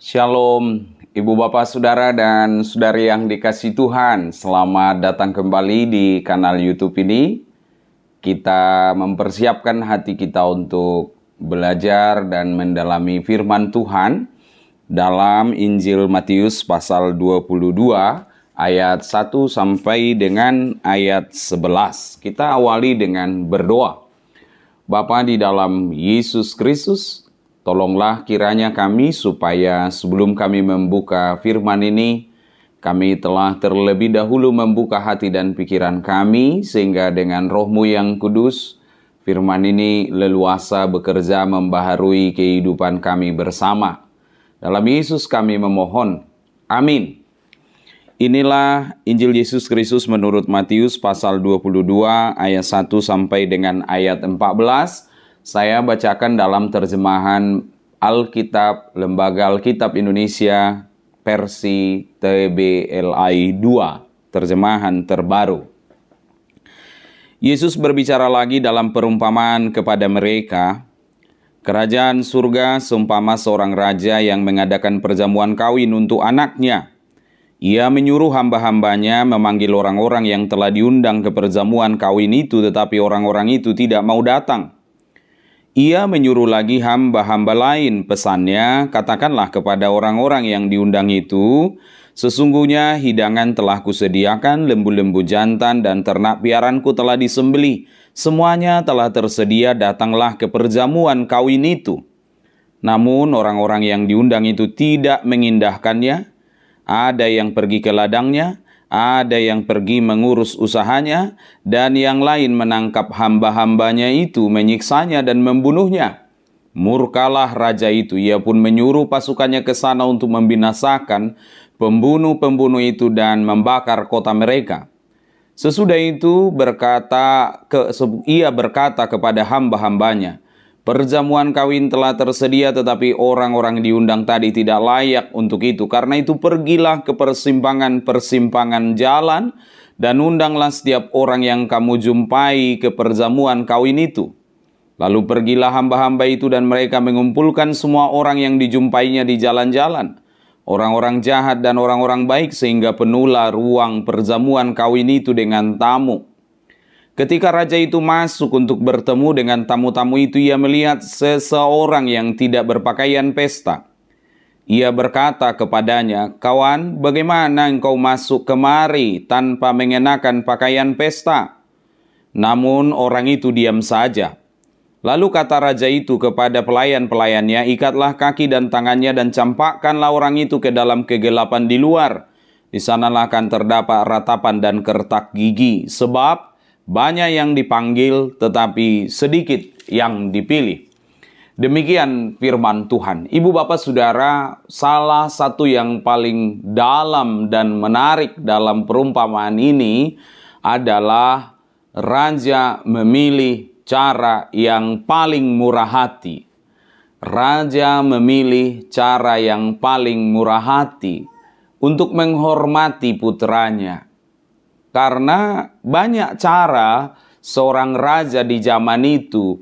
Shalom, Ibu Bapak Saudara dan Saudari yang dikasihi Tuhan. Selamat datang kembali di kanal YouTube ini. Kita mempersiapkan hati kita untuk belajar dan mendalami firman Tuhan dalam Injil Matius pasal 22 ayat 1 sampai dengan ayat 11. Kita awali dengan berdoa. Bapa di dalam Yesus Kristus, tolonglah kiranya kami supaya sebelum kami membuka firman ini, kami telah terlebih dahulu membuka hati dan pikiran kami, sehingga dengan Roh-Mu yang kudus, firman ini leluasa bekerja membaharui kehidupan kami bersama. Dalam Yesus kami memohon. Amin. Inilah Injil Yesus Kristus menurut Matius pasal 22 ayat 1 sampai dengan ayat 14. Saya bacakan dalam terjemahan Alkitab, Lembaga Alkitab Indonesia, versi TBLI 2, terjemahan terbaru. Yesus berbicara lagi dalam perumpamaan kepada mereka, kerajaan surga seumpama seorang raja yang mengadakan perjamuan kawin untuk anaknya. Ia menyuruh hamba-hambanya memanggil orang-orang yang telah diundang ke perjamuan kawin itu, tetapi orang-orang itu tidak mau datang. Ia menyuruh lagi hamba-hamba lain, pesannya, katakanlah kepada orang-orang yang diundang itu, sesungguhnya hidangan telah kusediakan, lembu-lembu jantan dan ternak piaranku telah disembelih. Semuanya telah tersedia, datanglah ke perjamuan kawin itu. Namun orang-orang yang diundang itu tidak mengindahkannya. Ada yang pergi ke ladangnya, ada yang pergi mengurus usahanya, dan yang lain menangkap hamba-hambanya itu, menyiksanya dan membunuhnya. Murkalah raja itu, ia pun menyuruh pasukannya ke sana untuk membinasakan pembunuh-pembunuh itu dan membakar kota mereka. Sesudah itu ia berkata kepada hamba-hambanya, perjamuan kawin telah tersedia, tetapi orang-orang diundang tadi tidak layak untuk itu. Karena itu pergilah ke persimpangan-persimpangan jalan dan undanglah setiap orang yang kamu jumpai ke perjamuan kawin itu. Lalu pergilah hamba-hamba itu dan mereka mengumpulkan semua orang yang dijumpainya di jalan-jalan, orang-orang jahat dan orang-orang baik, sehingga penuhlah ruang perjamuan kawin itu dengan tamu. Ketika raja itu masuk untuk bertemu dengan tamu-tamu itu, ia melihat seseorang yang tidak berpakaian pesta. Ia berkata kepadanya, "Kawan, bagaimana engkau masuk kemari tanpa mengenakan pakaian pesta?" Namun orang itu diam saja. Lalu kata raja itu kepada pelayan-pelayannya, "Ikatlah kaki dan tangannya dan campakkanlah orang itu ke dalam kegelapan di luar. Di sanalah akan terdapat ratapan dan kertak gigi, sebab banyak yang dipanggil, tetapi sedikit yang dipilih." Demikian firman Tuhan. Ibu bapak saudara, salah satu yang paling dalam dan menarik dalam perumpamaan ini adalah raja memilih cara yang paling murah hati. Raja memilih cara yang paling murah hati untuk menghormati putranya. Karena banyak cara seorang raja di zaman itu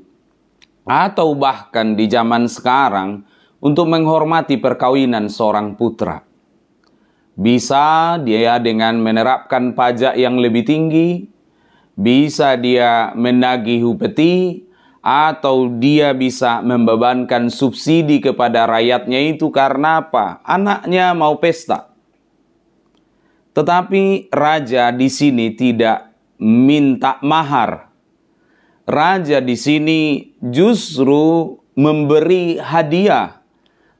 atau bahkan di zaman sekarang untuk menghormati perkawinan seorang putra. Bisa dia dengan menerapkan pajak yang lebih tinggi, bisa dia menagih upeti, atau dia bisa membebankan subsidi kepada rakyatnya itu karena apa? Anaknya mau pesta. Tetapi raja di sini tidak minta mahar. Raja di sini justru memberi hadiah.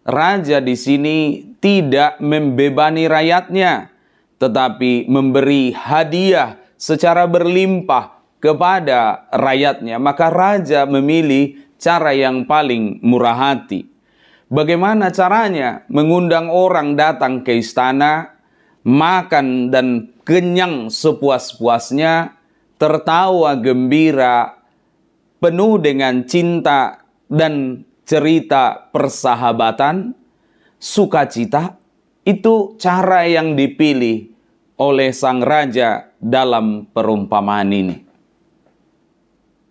Raja di sini tidak membebani rakyatnya, tetapi memberi hadiah secara berlimpah kepada rakyatnya. Maka raja memilih cara yang paling murah hati. Bagaimana caranya? Mengundang orang datang ke istana, makan dan kenyang sepuas-puasnya, tertawa gembira, penuh dengan cinta dan cerita persahabatan, sukacita. Itu cara yang dipilih oleh sang raja dalam perumpamaan ini.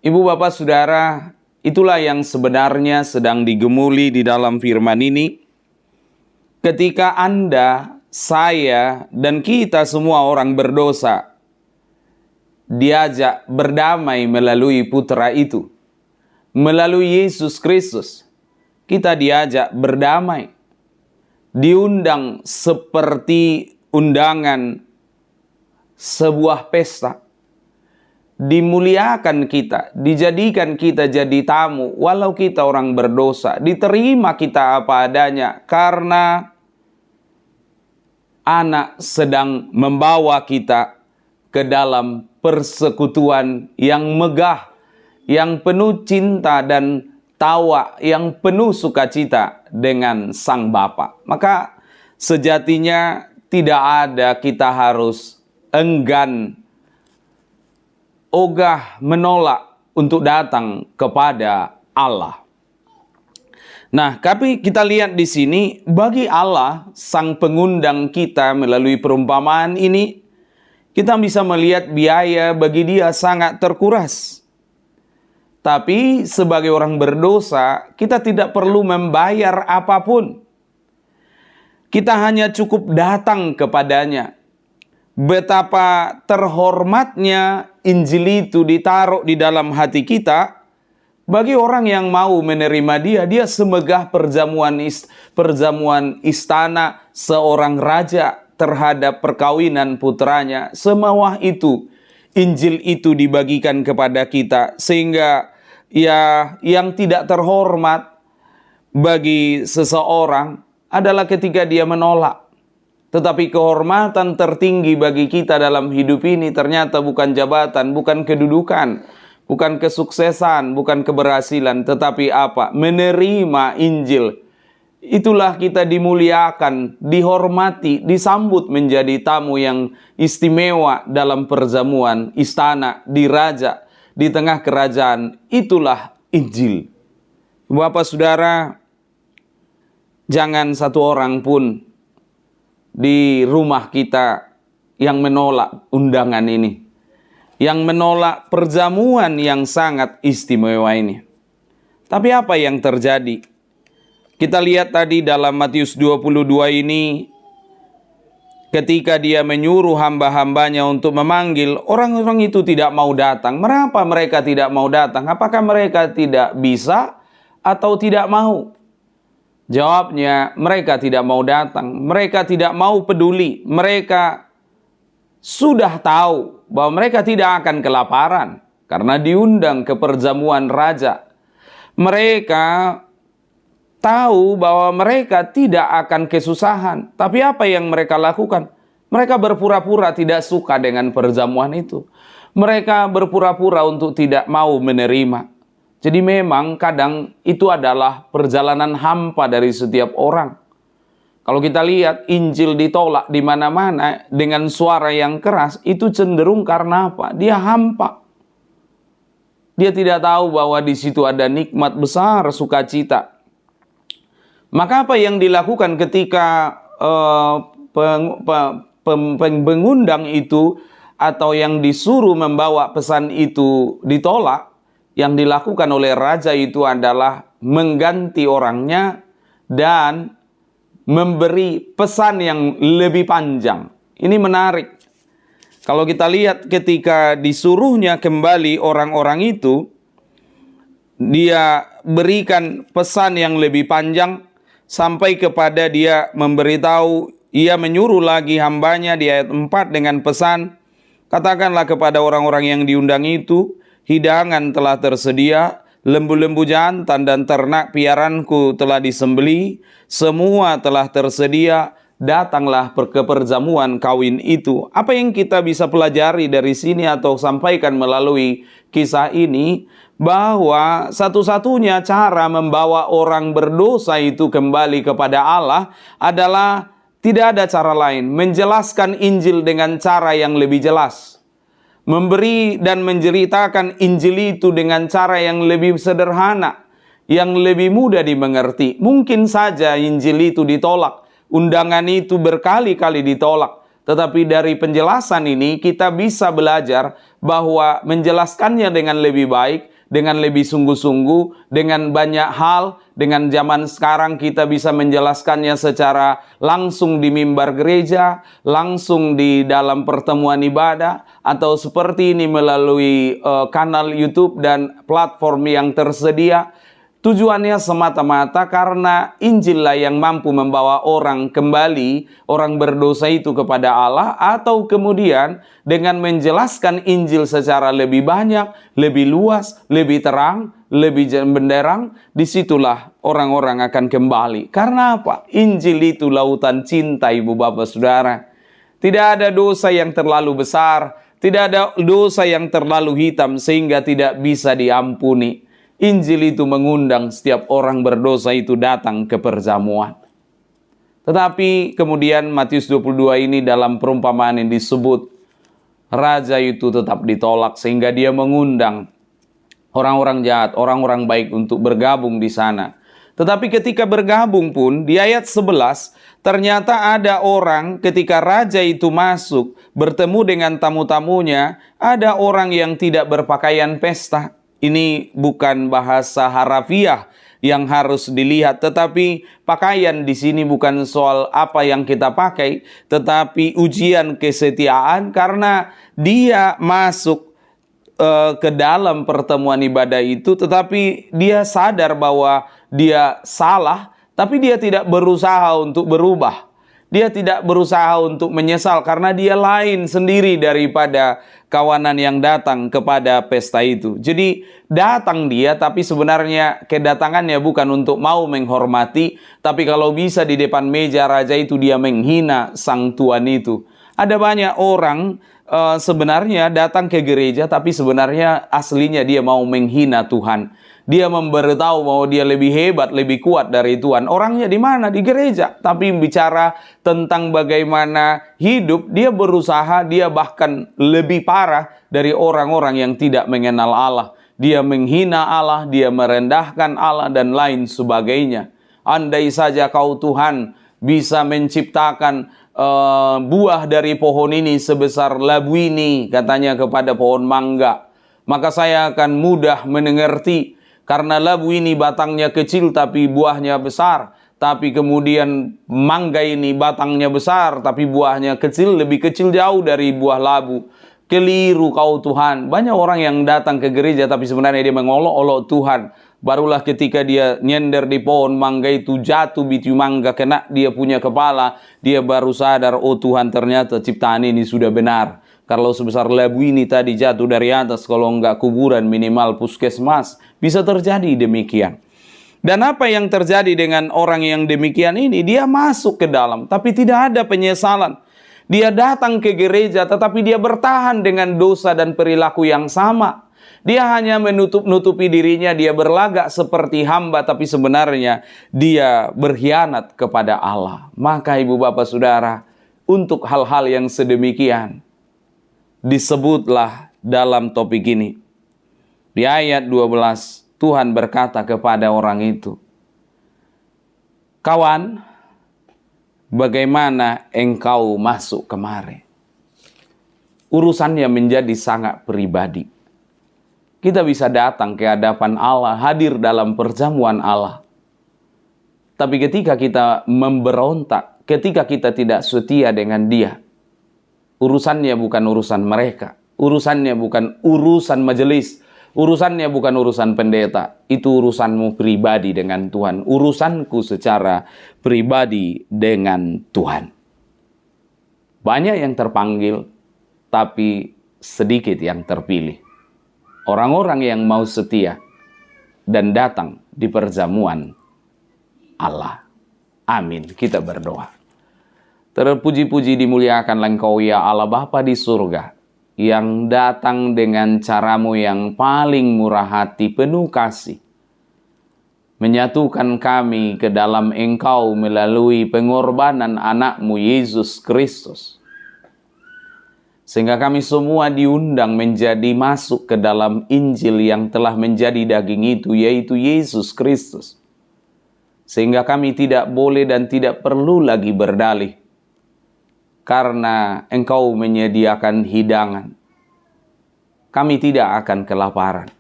Ibu bapak saudara, itulah yang sebenarnya sedang digemuli di dalam firman ini. ketika Anda, saya, dan kita semua orang berdosa diajak berdamai melalui putra itu, melalui Yesus Kristus. Kita diajak berdamai, diundang seperti undangan sebuah pesta. Dimuliakan kita, dijadikan kita jadi tamu, walau kita orang berdosa, diterima kita apa adanya, karena Anak sedang membawa kita ke dalam persekutuan yang megah, yang penuh cinta dan tawa, yang penuh sukacita dengan Sang Bapa. Maka sejatinya tidak ada kita harus enggan, ogah, menolak untuk datang kepada Allah. Nah, tapi kita lihat di sini, bagi Allah, Sang Pengundang kita melalui perumpamaan ini, kita bisa melihat biaya bagi Dia sangat terkuras. Tapi sebagai orang berdosa, kita tidak perlu membayar apapun. Kita hanya cukup datang kepadanya. Betapa terhormatnya Injil itu ditaruh di dalam hati kita. Bagi orang yang mau menerima Dia, Dia semegah perjamuan istana seorang raja terhadap perkawinan putranya. Semewah itu Injil itu dibagikan kepada kita, sehingga ya yang tidak terhormat bagi seseorang adalah ketika dia menolak. Tetapi kehormatan tertinggi bagi kita dalam hidup ini ternyata bukan jabatan, bukan kedudukan, bukan kesuksesan, bukan keberhasilan, tetapi apa? Menerima Injil. Itulah kita dimuliakan, dihormati, disambut menjadi tamu yang istimewa dalam perjamuan istana, di raja, di tengah kerajaan. Itulah Injil. Bapak Saudara, jangan satu orang pun di rumah kita yang menolak undangan ini, yang menolak perjamuan yang sangat istimewa ini. Tapi apa yang terjadi? Kita lihat tadi dalam Matius 22 ini, ketika Dia menyuruh hamba-hambanya untuk memanggil, orang-orang itu tidak mau datang. Mengapa mereka tidak mau datang? Apakah mereka tidak bisa atau tidak mau? Jawabnya, mereka tidak mau datang. Mereka tidak mau peduli. Mereka sudah tahu bahwa mereka tidak akan kelaparan karena diundang ke perjamuan raja. Mereka tahu bahwa mereka tidak akan kesusahan. Tapi apa yang mereka lakukan? Mereka berpura-pura tidak suka dengan perjamuan itu. Mereka berpura-pura untuk tidak mau menerima. Jadi memang kadang itu adalah perjalanan hampa dari setiap orang. Kalau kita lihat Injil ditolak di mana-mana dengan suara yang keras, itu cenderung karena apa? Dia hampa. Dia tidak tahu bahwa di situ ada nikmat besar, sukacita. Maka apa yang dilakukan ketika pengundang itu atau yang disuruh membawa pesan itu ditolak, yang dilakukan oleh raja itu adalah mengganti orangnya dan memberi pesan yang lebih panjang. Ini menarik. Kalau kita lihat ketika disuruhnya kembali orang-orang itu, Dia berikan pesan yang lebih panjang, sampai kepada Dia memberitahu, Ia menyuruh lagi hambanya di ayat 4 dengan pesan, katakanlah kepada orang-orang yang diundang itu, hidangan telah tersedia, lembu-lembu jantan dan ternak piaranku telah disembelih, semua telah tersedia, datanglah ke perjamuan kawin itu. Apa yang kita bisa pelajari dari sini atau sampaikan melalui kisah ini? Bahwa satu-satunya cara membawa orang berdosa itu kembali kepada Allah adalah tidak ada cara lain. Menjelaskan Injil dengan cara yang lebih jelas. Memberi dan menceritakan Injil itu dengan cara yang lebih sederhana, yang lebih mudah dimengerti. Mungkin saja Injil itu ditolak, undangan itu berkali-kali ditolak. Tetapi dari penjelasan ini kita bisa belajar bahwa menjelaskannya dengan lebih baik, dengan lebih sungguh-sungguh, dengan banyak hal. Dengan zaman sekarang kita bisa menjelaskannya secara langsung di mimbar gereja, langsung di dalam pertemuan ibadah, atau seperti ini melalui kanal YouTube dan platform yang tersedia. Tujuannya semata-mata karena Injillah yang mampu membawa orang kembali, orang berdosa itu kepada Allah, atau kemudian dengan menjelaskan Injil secara lebih banyak, lebih luas, lebih terang, lebih benderang, disitulah orang-orang akan kembali. Karena apa? Injil itu lautan cinta, ibu bapak saudara. Tidak ada dosa yang terlalu besar, tidak ada dosa yang terlalu hitam sehingga tidak bisa diampuni. Injil itu mengundang setiap orang berdosa itu datang ke perjamuan. Tetapi kemudian Matius 22 ini dalam perumpamaan yang disebut, raja itu tetap ditolak sehingga dia mengundang orang-orang jahat, orang-orang baik untuk bergabung di sana. Tetapi ketika bergabung pun di ayat 11, ternyata ada orang ketika raja itu masuk bertemu dengan tamu-tamunya, ada orang yang tidak berpakaian pesta. Ini bukan bahasa harafiah yang harus dilihat, tetapi pakaian di sini bukan soal apa yang kita pakai, tetapi ujian kesetiaan karena dia masuk ke dalam pertemuan ibadah itu, tetapi dia sadar bahwa dia salah, tapi dia tidak berusaha untuk berubah. Dia tidak berusaha untuk menyesal karena dia lain sendiri daripada kawanan yang datang kepada pesta itu. Jadi datang dia, tapi sebenarnya kedatangannya bukan untuk mau menghormati, tapi kalau bisa di depan meja raja itu dia menghina sang tuan itu. Ada banyak orang sebenarnya datang ke gereja, tapi sebenarnya aslinya dia mau menghina Tuhan. Dia memberitahu bahwa dia lebih hebat, lebih kuat dari Tuhan. Orangnya di mana? Di gereja. Tapi bicara tentang bagaimana hidup, dia berusaha, dia bahkan lebih parah dari orang-orang yang tidak mengenal Allah. Dia menghina Allah, dia merendahkan Allah, dan lain sebagainya. Andai saja kau Tuhan bisa menciptakan buah dari pohon ini sebesar labu ini, katanya kepada pohon mangga, maka saya akan mudah mengerti. Karena labu ini batangnya kecil tapi buahnya besar. Tapi kemudian mangga ini batangnya besar tapi buahnya kecil, lebih kecil jauh dari buah labu. Keliru kau Tuhan. Banyak orang yang datang ke gereja tapi sebenarnya dia mengolok-olok Tuhan. Barulah ketika dia nyender di pohon mangga itu, jatuh biji mangga kena dia punya kepala, dia baru sadar, oh Tuhan, ternyata ciptaan ini sudah benar. Kalau sebesar labu ini tadi jatuh dari atas, kalau enggak kuburan minimal puskesmas. Bisa terjadi demikian. Dan apa yang terjadi dengan orang yang demikian ini? Dia masuk ke dalam, tapi tidak ada penyesalan. Dia datang ke gereja, tetapi dia bertahan dengan dosa dan perilaku yang sama. Dia hanya menutupi dirinya, dia berlagak seperti hamba, tapi sebenarnya dia berkhianat kepada Allah. Maka ibu bapak saudara, untuk hal-hal yang sedemikian, disebutlah dalam topik ini. Di ayat 12, Tuhan berkata kepada orang itu, kawan, bagaimana engkau masuk kemari? Urusannya menjadi sangat pribadi. Kita bisa datang ke hadapan Allah, hadir dalam perjamuan Allah. Tapi ketika kita memberontak, ketika kita tidak setia dengan Dia, urusannya bukan urusan mereka. Urusannya bukan urusan majelis. Urusannya bukan urusan pendeta. Itu urusanmu pribadi dengan Tuhan. Urusanku secara pribadi dengan Tuhan. Banyak yang terpanggil, tapi sedikit yang terpilih. Orang-orang yang mau setia dan datang di perjamuan Allah. Amin. Kita berdoa. Terpuji-puji dimuliakanlah Engkau ya Allah Bapa di surga, yang datang dengan caramu yang paling murah hati, penuh kasih, menyatukan kami ke dalam Engkau melalui pengorbanan anakmu Yesus Kristus. Sehingga kami semua diundang menjadi masuk ke dalam Injil yang telah menjadi daging itu, yaitu Yesus Kristus. Sehingga kami tidak boleh dan tidak perlu lagi berdalih, karena Engkau menyediakan hidangan. Kami tidak akan kelaparan.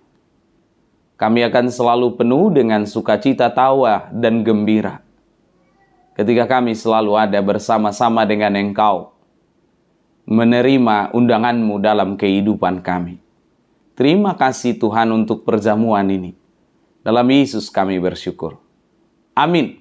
Kami akan selalu penuh dengan sukacita, tawa, dan gembira ketika kami selalu ada bersama-sama dengan Engkau, menerima undangan-Mu dalam kehidupan kami. Terima kasih Tuhan untuk perjamuan ini. Dalam Yesus kami bersyukur. Amin.